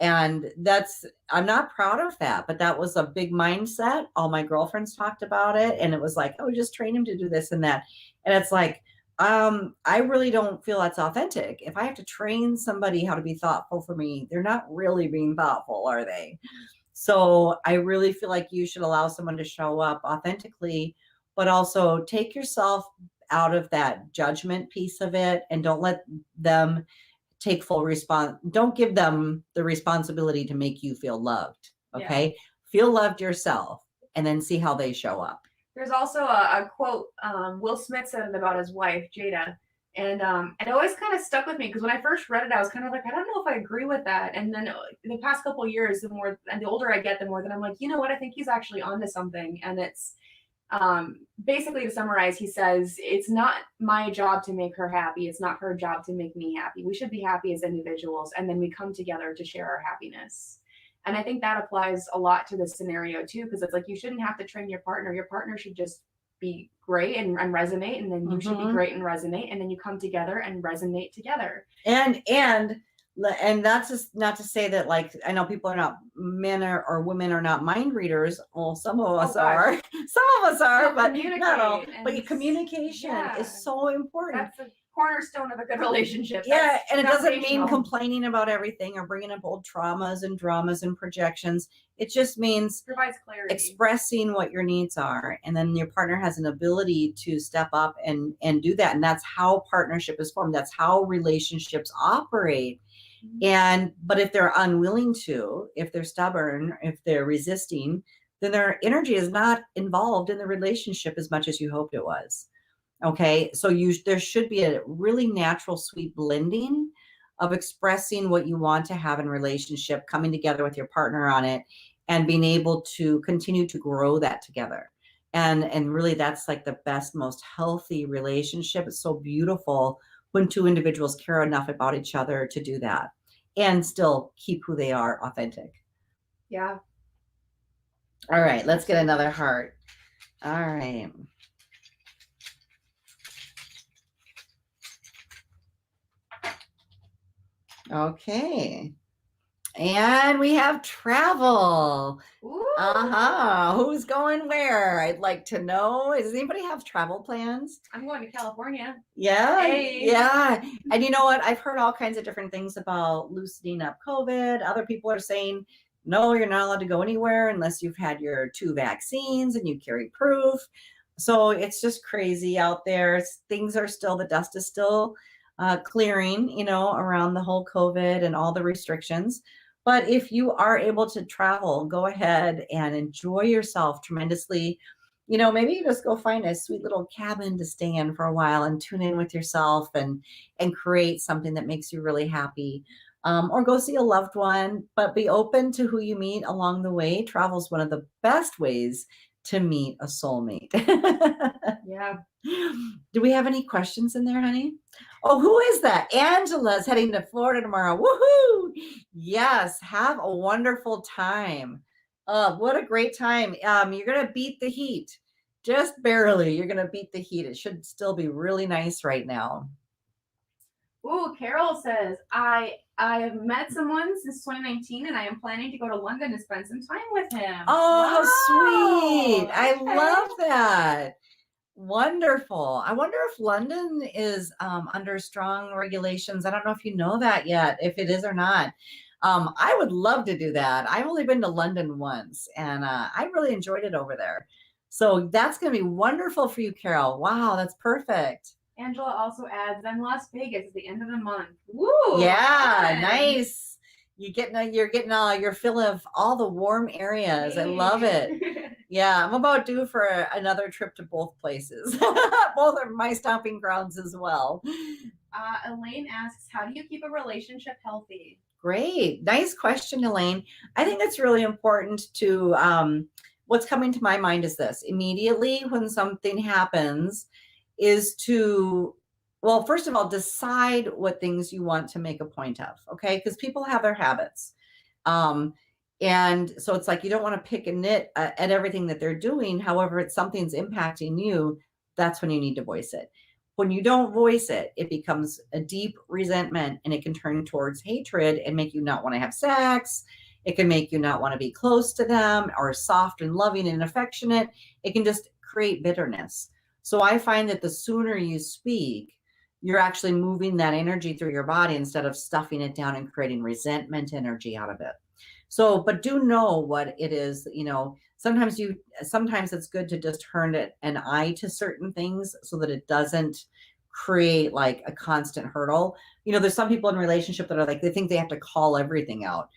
And that's, I'm not proud of that, but that was a big mindset. All my girlfriends talked about it. And it was like, oh, just train him to do this and that. And it's like, I really don't feel that's authentic. If I have to train somebody how to be thoughtful for me, they're not really being thoughtful, are they? So I really feel like you should allow someone to show up authentically, but also take yourself out of that judgment piece of it and don't let them take full don't give them the responsibility to make you feel loved. Okay. Yeah. Feel loved yourself and then see how they show up. There's also a quote, Will Smith said it about his wife, Jada. And it always kind of stuck with me because when I first read it, I was kind of like, I don't know if I agree with that. And then in the past couple of years, the older I get, the more that I'm like, you know what, I think he's actually onto something. And it's basically, to summarize, he says, it's not my job to make her happy. It's not her job to make me happy. We should be happy as individuals. And then we come together to share our happiness. And I think that applies a lot to this scenario too, because it's like, you shouldn't have to train your partner. Your partner should just be great and resonate. And then you should be great and resonate. And then you come together and resonate together. And that's just not to say that, like, I know people are not, men or women are not mind readers. Well, some of us are. Some of us are, but not all. But communication is so important. That's the cornerstone of a good relationship. Yeah, and it doesn't mean complaining about everything or bringing up old traumas and dramas and projections. It just means provides clarity, expressing what your needs are, and then your partner has an ability to step up and do that. And that's how partnership is formed. That's how relationships operate. But if they're unwilling to, if they're stubborn, if they're resisting, then their energy is not involved in the relationship as much as you hoped it was. Okay. So there should be a really natural, sweet blending of expressing what you want to have in relationship, coming together with your partner on it, and being able to continue to grow that together. And really, that's like the best, most healthy relationship. It's so beautiful when two individuals care enough about each other to do that and still keep who they are authentic. Yeah. All right, let's get another heart. All right. Okay. And we have travel. Who's going where? I'd like to know. Does anybody have travel plans? I'm going to California. Yeah. Hey. Yeah. And you know what? I've heard all kinds of different things about loosening up COVID. Other people are saying, no, you're not allowed to go anywhere unless you've had your 2 vaccines and you carry proof. So it's just crazy out there. The dust is still clearing, around the whole COVID and all the restrictions. But if you are able to travel, go ahead and enjoy yourself tremendously. Maybe you just go find a sweet little cabin to stay in for a while and tune in with yourself and create something that makes you really happy. Or go see a loved one, but be open to who you meet along the way. Travel is one of the best ways to meet a soulmate. Yeah. Do we have any questions in there, honey? Oh, who is that? Angela's heading to Florida tomorrow. Woohoo! Yes, have a wonderful time. What a great time. You're going to beat the heat. Just barely. You're going to beat the heat. It should still be really nice right now. Ooh, Carol says, I have met someone since 2019 and I am planning to go to London to spend some time with him. Oh, wow. How sweet. I love that. Wonderful. I wonder if London is under strong regulations. I don't know if you know that yet, if it is or not. I would love to do that. I've only been to London once and I really enjoyed it over there. So that's going to be wonderful for you, Carol. Wow, that's perfect. Angela also adds, I'm Las Vegas at the end of the month. Woo! Yeah, fun. Nice. You're getting your fill of all the warm areas. I love it. Yeah, I'm about due for another trip to both places. Both are my stomping grounds as well. Elaine asks, how do you keep a relationship healthy? Great. Nice question, Elaine. I think it's really important to, what's coming to my mind is this. Immediately when something happens, is to, well, first of all, decide what things you want to make a point of, okay? Because people have their habits. And so it's like you don't want to pick a nit at everything that they're doing. However, if something's impacting you, that's when you need to voice it. When you don't voice it, it becomes a deep resentment, and it can turn towards hatred and make you not want to have sex. It can make you not want to be close to them, or soft and loving and affectionate. It can just create bitterness. So I find that the sooner you speak, you're actually moving that energy through your body instead of stuffing it down and creating resentment energy out of it. So, but do know what it is, sometimes it's good to just turn an eye to certain things so that it doesn't create like a constant hurdle. There's some people in relationship that are like, they think they have to call everything out.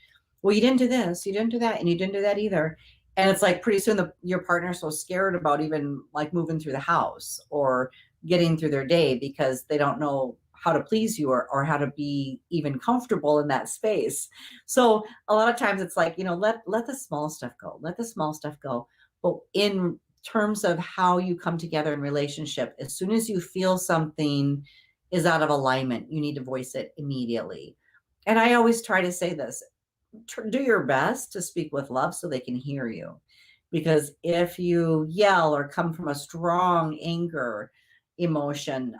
Well, you didn't do this, you didn't do that, and you didn't do that either. And it's like pretty soon your partner's so scared about even like moving through the house or getting through their day because they don't know how to please you or how to be even comfortable in that space. So a lot of times it's like, let the small stuff go, let the small stuff go. But in terms of how you come together in relationship, as soon as you feel something is out of alignment, you need to voice it immediately. And I always try to say this, do your best to speak with love so they can hear you. Because if you yell or come from a strong anger emotion,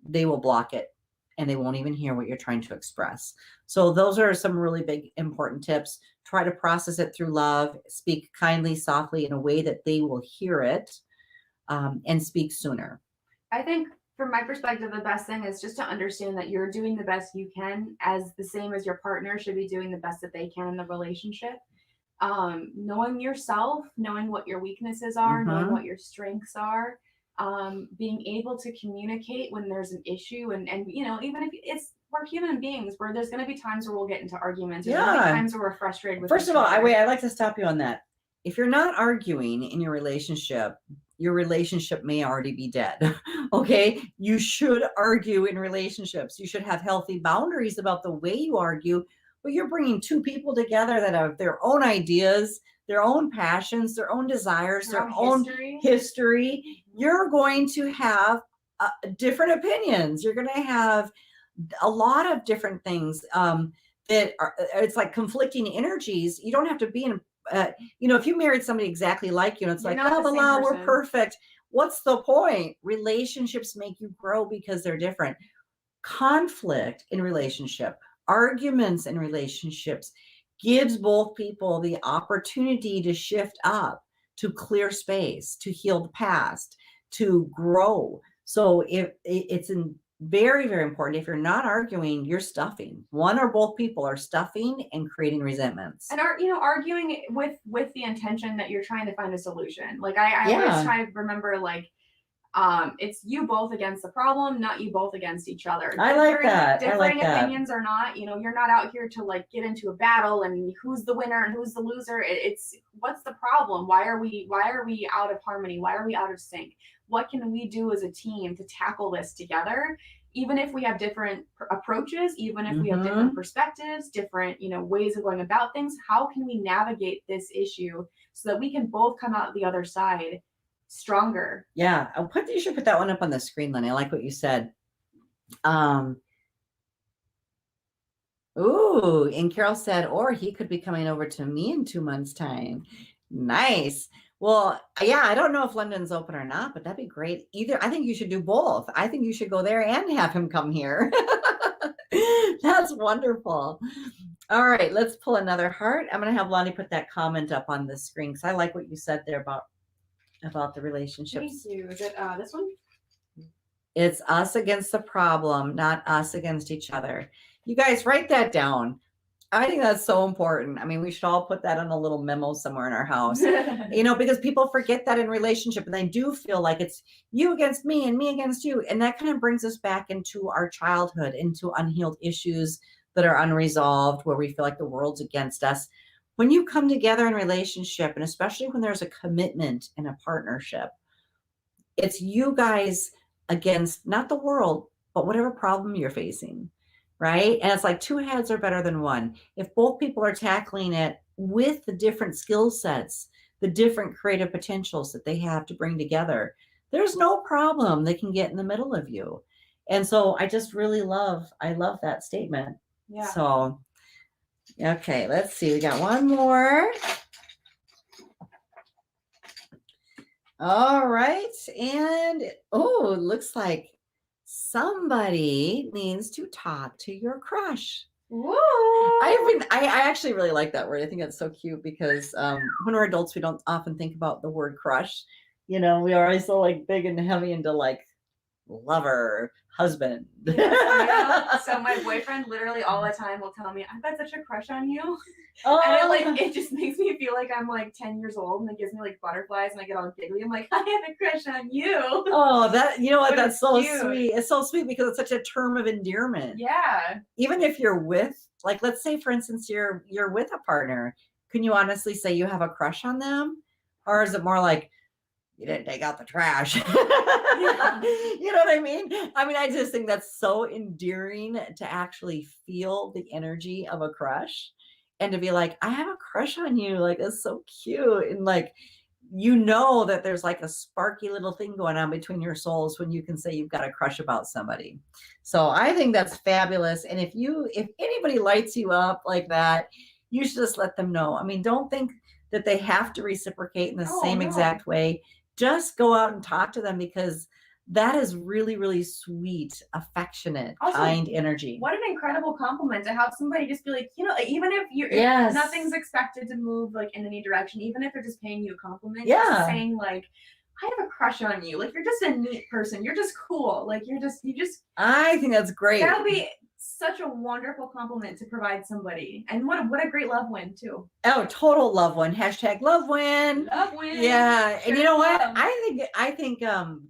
they will block it and they won't even hear what you're trying to express. So those are some really big, important tips. Try to process it through love, speak kindly, softly in a way that they will hear it, and speak sooner. I think from my perspective, the best thing is just to understand that you're doing the best you can, as the same as your partner should be doing the best that they can in the relationship. Knowing yourself, knowing what your weaknesses are, knowing what your strengths are, being able to communicate when there's an issue, and even if we're human beings, where there's going to be times where we'll get into arguments. There's going to be times where we're frustrated with First of all, I'd like to stop you on that. If you're not arguing in your relationship may already be dead. Okay. You should argue in relationships. You should have healthy boundaries about the way you argue, but you're bringing two people together that have their own ideas, their own passions, their own desires, their own history. You're going to have different opinions. You're going to have a lot of different things that are, it's like conflicting energies. You don't have to be in, if you married somebody exactly like you, and it's like, blah, blah, blah, we're perfect. What's the point? Relationships make you grow because they're different. Conflict in relationship, arguments in relationships gives both people the opportunity to shift up, to clear space, to heal the past, to grow. So if it's very, very important. If you're not arguing, you're stuffing. One or both people are stuffing and creating resentments. And arguing with the intention that you're trying to find a solution. Like I always try to remember, like, it's you both against the problem, not you both against each other. I like that. Differing opinions or not, you're not out here to like get into a battle and who's the winner and who's the loser. It's what's the problem? Why are we out of harmony? Why are we out of sync? What can we do as a team to tackle this together? Even if we have different approaches, even if we have different perspectives, different, ways of going about things, how can we navigate this issue so that we can both come out the other side stronger? Yeah. You should put that one up on the screen, Lenny. I like what you said. Ooh, and Carol said, or he could be coming over to me in 2 months' time. Nice. Well, yeah, I don't know if London's open or not, but that'd be great. I think you should do both. I think you should go there and have him come here. That's wonderful. All right, let's pull another heart. I'm going to have Lonnie put that comment up on the screen because I like what you said there about the relationships. Me too. Is it this one? It's us against the problem, not us against each other. You guys write that down. I think that's so important. I mean, we should all put that on a little memo somewhere in our house, because people forget that in relationship and they do feel like it's you against me and me against you. And that kind of brings us back into our childhood, into unhealed issues that are unresolved, where we feel like the world's against us. When you come together in relationship, and especially when there's a commitment in a partnership, it's you guys against not the world, but whatever problem you're facing. Right? And it's like 2 heads are better than one. If both people are tackling it with the different skill sets, the different creative potentials that they have to bring together, there's no problem that can get in the middle of you. And so I just really love that statement. Yeah. So, okay, let's see. We got one more. All right. And oh, it looks like somebody needs to talk to your crush. Woo! I actually really like that word. I think that's so cute because when we're adults, we don't often think about the word crush. You know, we are always so like big and heavy into like lover, husband. Yes, so my boyfriend literally all the time will tell me, I've got such a crush on you. Oh. And it just makes me feel like I'm like 10 years old, and it gives me like butterflies and I get all giggly. I'm like, I have a crush on you. Oh, that, you know what? That's so cute. sweet. It's so sweet because it's such a term of endearment. Yeah. Even if you're with, like, let's say for instance, you're with a partner, can you honestly say you have a crush on them? Or is it more like, you didn't take out the trash? Yeah. You know what I mean? I mean, I just think that's so endearing to actually feel the energy of a crush and to be like, I have a crush on you. Like, it's so cute. And like, you know that there's like a sparky little thing going on between your souls when you can say you've got a crush about somebody. So I think that's fabulous. And if anybody lights you up like that, you should just let them know. I mean, don't think that they have to reciprocate in the same exact way. Just go out and talk to them because that is really, really sweet, affectionate, also, kind energy. What an incredible compliment to have somebody just be like, you know, even if you're yes. if nothing's expected to move like in any direction, even if they're just paying you a compliment, yeah. just saying like, I have a crush on you. Like, you're just a neat person. You're just cool. Like, you just. I think that's great. That'll be such a wonderful compliment to provide somebody, and what a great love win too. Oh, total love win. # love win. Love win. Yeah, and you know what? I think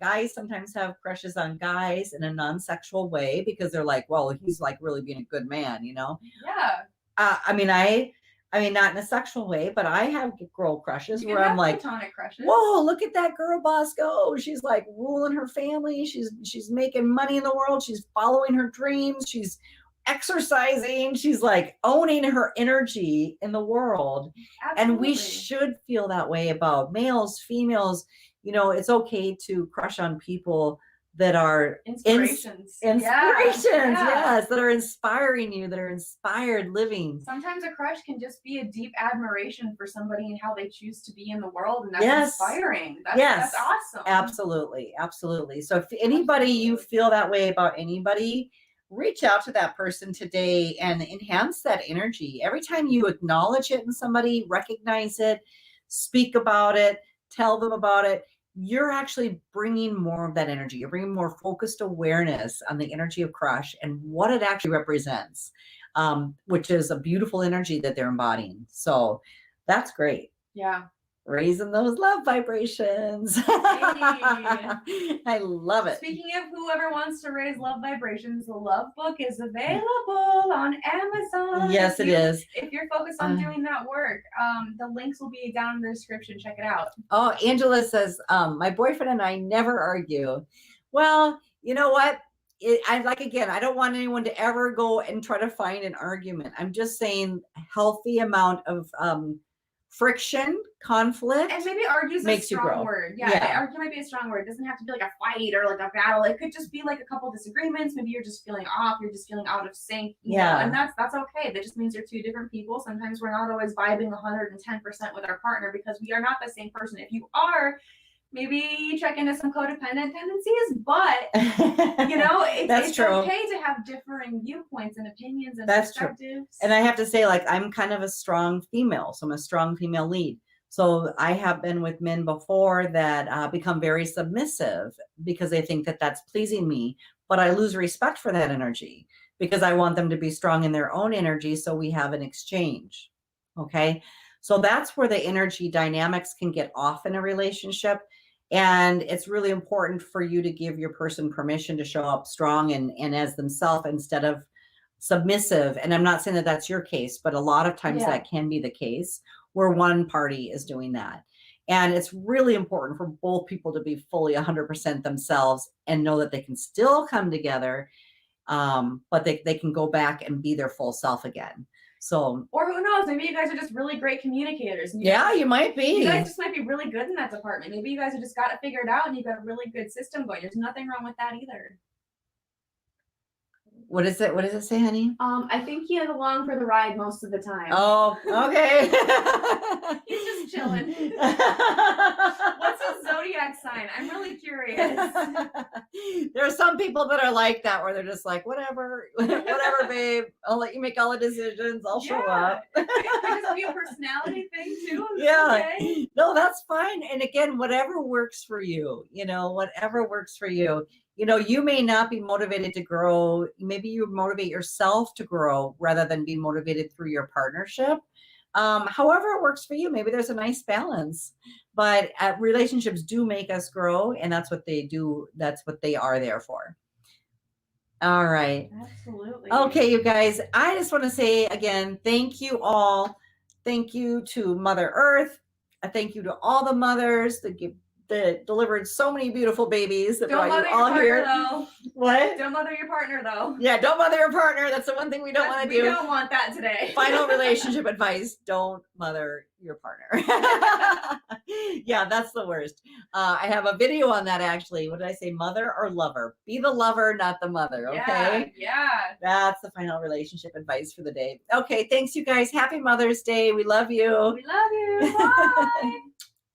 guys sometimes have crushes on guys in a non-sexual way because they're like, well, he's like really being a good man, you know? Yeah. I mean, not in a sexual way, but I have girl crushes where I'm like, platonic crushes. Whoa, look at that girl boss go. She's like ruling her family. She's making money in the world. She's following her dreams. She's exercising. She's like owning her energy in the world. Absolutely. And we should feel that way about males, females. You know, it's okay to crush on people that are inspirations. Yes, that are inspiring you, that are inspired living. Sometimes a crush can just be a deep admiration for somebody and how they choose to be in the world, and that's inspiring. That's awesome. Absolutely. So if anybody you feel that way about anybody, reach out to that person today and enhance that energy. Every time you acknowledge it in somebody, recognize it, speak about it, tell them about it, you're actually bringing more of that energy. You're bringing more focused awareness on the energy of crush and what it actually represents, which is a beautiful energy that they're embodying. So that's great. Yeah. Raising those love vibrations. I love it. Speaking of whoever wants to raise love vibrations, the Love Book is available on Amazon. Yes, it is. If you're focused on doing that work, the links will be down in the description. Check it out. Oh, Angela says, my boyfriend and I never argue. Well, you know what? I don't want anyone to ever go and try to find an argument. I'm just saying a healthy amount of friction, conflict, and maybe argue is a strong word. Yeah, argue might be a strong word. It doesn't have to be like a fight or like a battle. It could just be like a couple disagreements. Maybe you're just feeling off. You're just feeling out of sync. You know? And that's okay. That just means you're two different people. Sometimes we're not always vibing 110% with our partner because we are not the same person. If you are, maybe check into some codependent tendencies, but you know, it's okay to have differing viewpoints and opinions and perspectives. True. And I have to say, like, I'm kind of a strong female, so I'm a strong female lead. So I have been with men before that become very submissive because they think that that's pleasing me, but I lose respect for that energy because I want them to be strong in their own energy. So we have an exchange. Okay. So that's where the energy dynamics can get off in a relationship. And it's really important for you to give your person permission to show up strong and as themselves instead of submissive. And I'm not saying that that's your case, but a lot of times that can be the case where one party is doing that. And it's really important for both people to be fully 100% themselves and know that they can still come together, but they can go back and be their full self again. So, or who knows? Maybe you guys are just really great communicators. Yeah, you might be. You guys just might be really good in that department. Maybe you guys have just got it figured out and you've got a really good system going. There's nothing wrong with that either. What is it? What does it say, honey? I think he is along for the ride most of the time. Oh, okay. He's just chilling. What's his zodiac sign? I'm really curious. There are some people that are like that, where they're just like, whatever, babe. I'll let you make all the decisions. I'll show up. It just be a personality thing too. Yeah. Okay. No, that's fine. And again, whatever works for you, whatever works for you. You may not be motivated to grow. Maybe you motivate yourself to grow rather than be motivated through your partnership. However it works for you, maybe there's a nice balance. But relationships do make us grow, and that's what they do. That's what they are there for. All right. Absolutely. Okay, you guys, I just want to say again, thank you all. Thank you to Mother Earth. Thank you to all the mothers that delivered so many beautiful babies that brought you all here. Though. What? Don't mother your partner, though. Yeah, don't mother your partner. That's the one thing we don't want to do. We don't want that today. Final relationship advice: don't mother your partner. Yeah, that's the worst. I have a video on that, actually. What did I say? Mother or lover? Be the lover, not the mother. Okay. Yeah. That's the final relationship advice for the day. Okay. Thanks, you guys. Happy Mother's Day. We love you. We love you. Bye.